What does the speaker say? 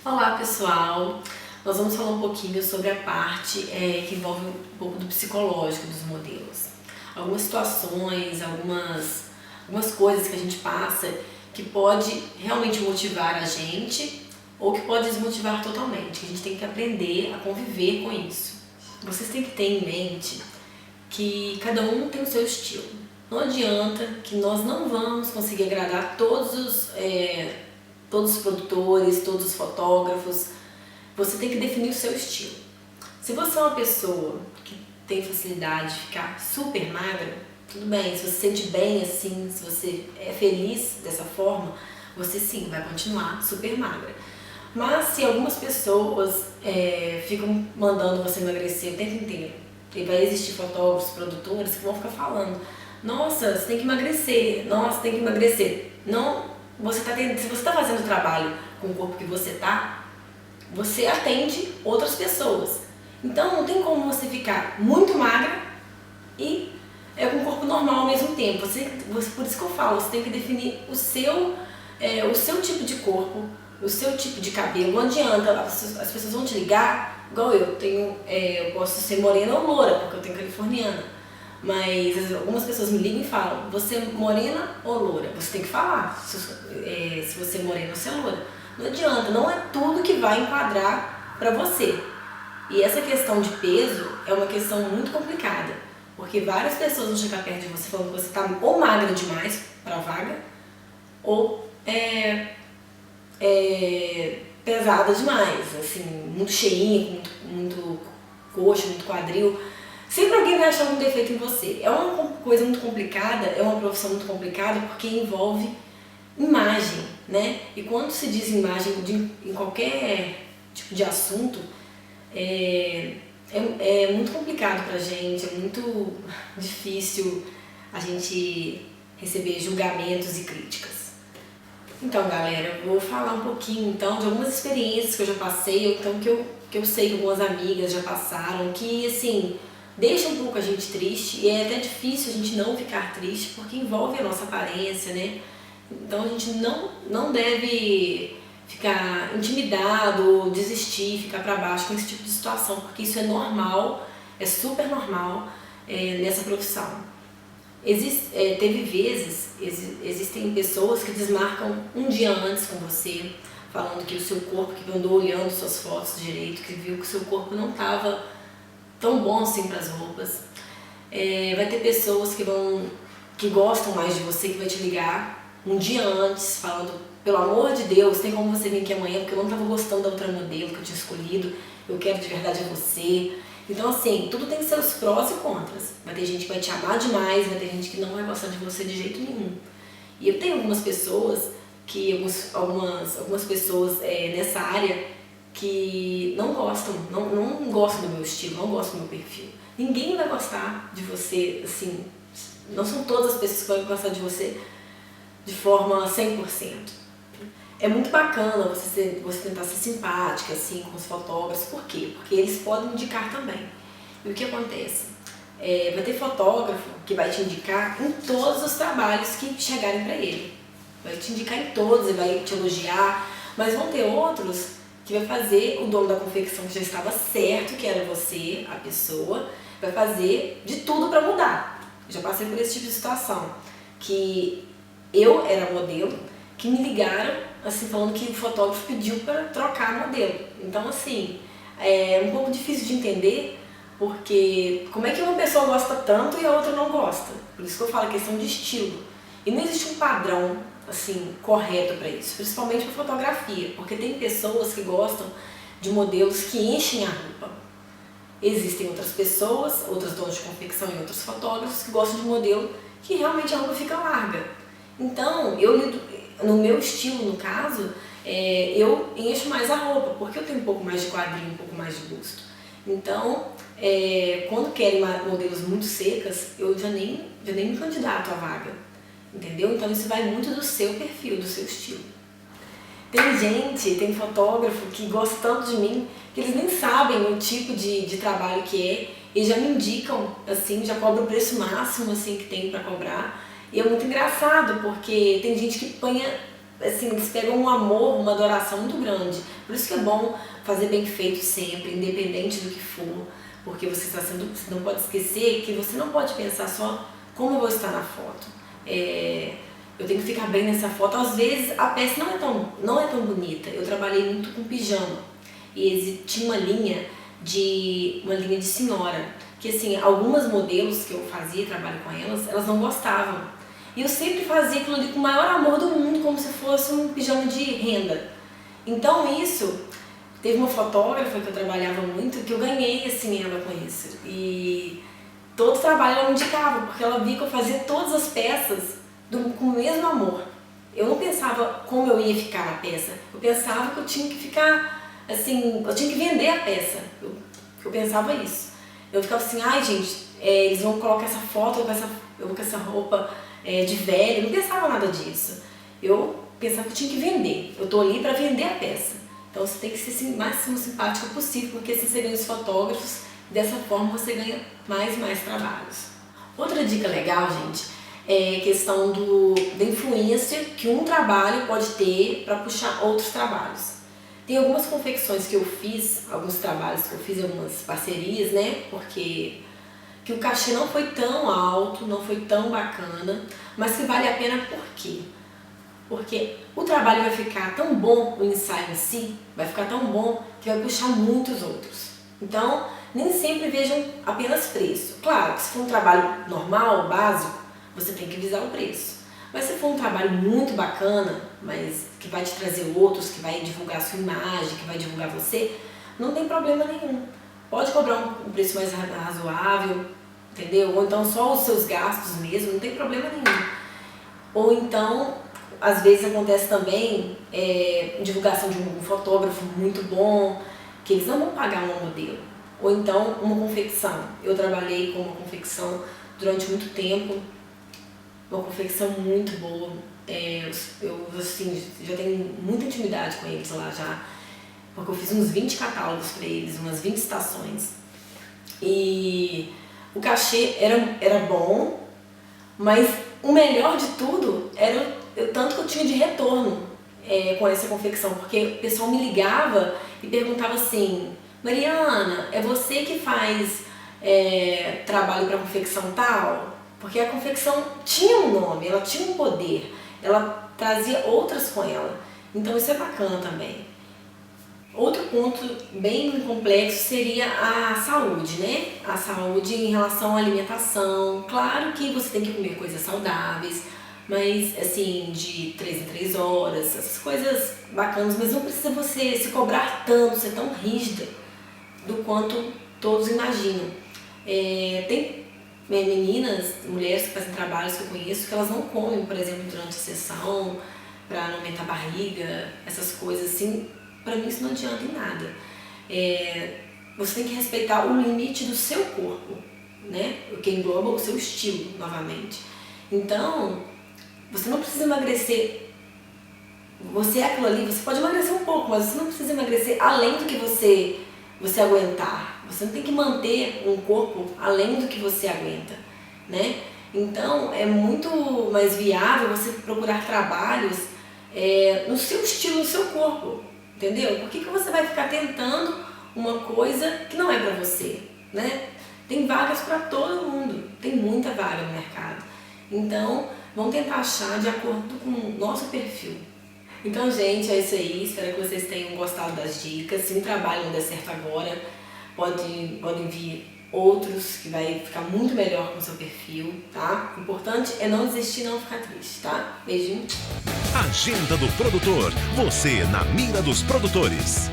Olá pessoal, nós vamos falar um pouquinho sobre a parte que envolve um pouco do psicológico dos modelos. Algumas situações, algumas coisas que a gente passa que pode realmente motivar a gente ou que pode desmotivar totalmente, que a gente tem que aprender a conviver com isso. Vocês têm que ter em mente que cada um tem o seu estilo. Não adianta que nós não vamos conseguir agradar todos os produtores, todos os fotógrafos. Você tem que definir o seu estilo. Se você é uma pessoa que tem facilidade de ficar super magra, tudo bem, se você se sente bem assim, se você é feliz dessa forma, você sim vai continuar super magra. Mas se algumas pessoas ficam mandando você emagrecer o tempo inteiro, e vai existir fotógrafos, produtores que vão ficar falando: nossa, você tem que emagrecer, nossa, tem que emagrecer. Não, se você está fazendo o trabalho com o corpo que você atende outras pessoas. Então não tem como você ficar muito magra e com o corpo normal ao mesmo tempo. Por isso que eu falo, você tem que definir o seu tipo de corpo, o seu tipo de cabelo. Não adianta, as pessoas vão te ligar, igual eu posso ser morena ou loura, porque eu tenho californiana. Mas algumas pessoas me ligam e falam: você é morena ou loura? Você tem que falar se você é morena ou se é loura. Não adianta, não é tudo que vai enquadrar pra você. E essa questão de peso é uma questão muito complicada, porque várias pessoas vão chegar perto de você falando que você tá ou magra demais pra vaga, ou pesada demais, assim, muito cheinha, muito coxa, muito quadril. Sempre alguém vai achar algum defeito em você. É uma coisa muito complicada, é uma profissão muito complicada porque envolve imagem, né? E quando se diz imagem em qualquer tipo de assunto, é muito complicado pra gente, é muito difícil a gente receber julgamentos e críticas. Então, galera, eu vou falar um pouquinho então de algumas experiências que eu já passei, ou então que eu sei que algumas amigas já passaram, que assim, deixa um pouco a gente triste, e é até difícil a gente não ficar triste, porque envolve a nossa aparência, né? Então a gente não deve ficar intimidado, desistir, ficar pra baixo com esse tipo de situação, porque isso é normal, é super normal nessa profissão. Existem pessoas que desmarcam um dia antes com você, falando que o seu corpo, que andou olhando suas fotos direito, que viu que o seu corpo não estava tão bom assim para as roupas. Vai ter pessoas que gostam mais de você, que vai te ligar um dia antes, falando: pelo amor de Deus, tem como você vir aqui amanhã, porque eu não estava gostando da outra modelo que eu tinha escolhido, eu quero de verdade você. Então assim, tudo tem seus prós e contras. Vai ter gente que vai te amar demais, vai ter gente que não vai gostar de você de jeito nenhum. E eu tenho algumas pessoas algumas pessoas nessa área que não gostam do meu estilo, não gostam do meu perfil. Ninguém vai gostar de você, assim, não são todas as pessoas que vão gostar de você de forma 100%. É muito bacana você tentar ser simpática assim, com os fotógrafos. Por quê? Porque eles podem indicar também. E o que acontece? Vai ter fotógrafo que vai te indicar em todos os trabalhos que chegarem para ele. Vai te indicar em todos e vai te elogiar. Mas vão ter outros que vai fazer o dono da confecção, que já estava certo que era você, a pessoa, vai fazer de tudo para mudar. Eu já passei por esse tipo de situação. Que eu era modelo, que me ligaram assim, falando que o fotógrafo pediu para trocar a modelo. Então assim, é um pouco difícil de entender, porque como é que uma pessoa gosta tanto e a outra não gosta? Por isso que eu falo, a questão de estilo. E não existe um padrão assim correto para isso, principalmente para fotografia, porque tem pessoas que gostam de modelos que enchem a roupa. Existem outras pessoas, outras donas de confecção e outros fotógrafos que gostam de modelo que realmente a roupa fica larga. Então, no meu estilo, no caso, eu encho mais a roupa, porque eu tenho um pouco mais de quadril, um pouco mais de busto. Então, quando querem modelos muito secas, eu já nem me candidato à vaga, entendeu? Então isso vai muito do seu perfil, do seu estilo. Tem fotógrafo que gosta tanto de mim, que eles nem sabem o tipo de trabalho que é, e já me indicam, assim, já cobram o preço máximo assim, que tem para cobrar. E é muito engraçado, porque tem gente que assim, eles pegam um amor, uma adoração muito grande. Por isso que é bom fazer bem feito sempre, independente do que for, porque você não pode esquecer que você não pode pensar só como eu vou estar na foto. Eu tenho que ficar bem nessa foto. Às vezes a peça não é tão bonita. Eu trabalhei muito com pijama e tinha uma linha de senhora, que assim, algumas modelos que eu fazia, trabalho com elas não gostavam. E eu sempre fazia aquilo ali com o maior amor do mundo, como se fosse um pijama de renda. Então isso, teve uma fotógrafa que eu trabalhava muito, que eu ganhei assim ela com isso. E todo trabalho ela me indicava, porque ela via que eu fazia todas as peças com o mesmo amor. Eu não pensava como eu ia ficar na peça, eu pensava que eu tinha que ficar, assim, eu tinha que vender a peça. Eu pensava isso. Eu ficava assim, ai gente, eles vão colocar essa foto, eu vou com essa roupa de velha, eu não pensava nada disso. Eu pensava que eu tinha que vender, eu tô ali para vender a peça. Então você tem que ser assim, o máximo simpática possível, porque assim você ganha os fotógrafos, e dessa forma você ganha mais e mais trabalhos. Outra dica legal, gente, é a questão da influência que um trabalho pode ter para puxar outros trabalhos. Tem algumas confecções que eu fiz, alguns trabalhos que eu fiz, algumas parcerias, né? Porque que o cachê não foi tão alto, não foi tão bacana, mas que vale a pena por quê? Porque o trabalho vai ficar tão bom, o ensaio em si vai ficar tão bom que vai puxar muitos outros. Então, nem sempre vejam apenas preço. Claro que se for um trabalho normal, básico, você tem que visar o preço. Mas se for um trabalho muito bacana, mas que vai te trazer outros, que vai divulgar a sua imagem, que vai divulgar você, não tem problema nenhum. Pode cobrar um preço mais razoável, entendeu? Ou então só os seus gastos mesmo, não tem problema nenhum. Ou então, às vezes acontece também divulgação de um fotógrafo muito bom, que eles não vão pagar uma modelo. Ou então uma confecção. Eu trabalhei com uma confecção durante muito tempo, uma confecção muito boa. Eu assim, já tenho muita intimidade com eles lá já, porque eu fiz uns 20 catálogos para eles, umas 20 estações. E o cachê era bom, mas o melhor de tudo era o tanto que eu tinha de retorno com essa confecção, porque o pessoal me ligava e perguntava assim, Mariana, é você que faz trabalho para confecção tal? Porque a confecção tinha um nome, ela tinha um poder, ela trazia outras com ela. Então isso é bacana também. Outro ponto bem complexo seria a saúde, né? A saúde em relação à alimentação. Claro que você tem que comer coisas saudáveis, mas assim, de 3 em 3 horas, essas coisas bacanas, mas não precisa você se cobrar tanto, ser tão rígida do quanto todos imaginam. Tem meninas, mulheres que fazem trabalhos que eu conheço, que elas não comem, por exemplo, durante a sessão, para não aumentar a barriga, essas coisas assim. Para mim isso não adianta em nada. Você tem que respeitar o limite do seu corpo, né? O que engloba o seu estilo, novamente. Então, você não precisa emagrecer. Você é aquilo ali, você pode emagrecer um pouco, mas você não precisa emagrecer além do que você aguentar. Você não tem que manter um corpo além do que você aguenta, né? Então, é muito mais viável você procurar trabalhos no seu estilo, no seu corpo, entendeu? Por que você vai ficar tentando uma coisa que não é pra você, né? Tem vagas para todo mundo, tem muita vaga no mercado. Então, vamos tentar achar de acordo com o nosso perfil. Então, gente, é isso aí. Espero que vocês tenham gostado das dicas. Se um trabalho não der certo agora, podem vir outros que vai ficar muito melhor com o seu perfil, tá? O importante é não desistir, não ficar triste, tá? Beijinho. Agenda do Produtor. Você na mira dos produtores.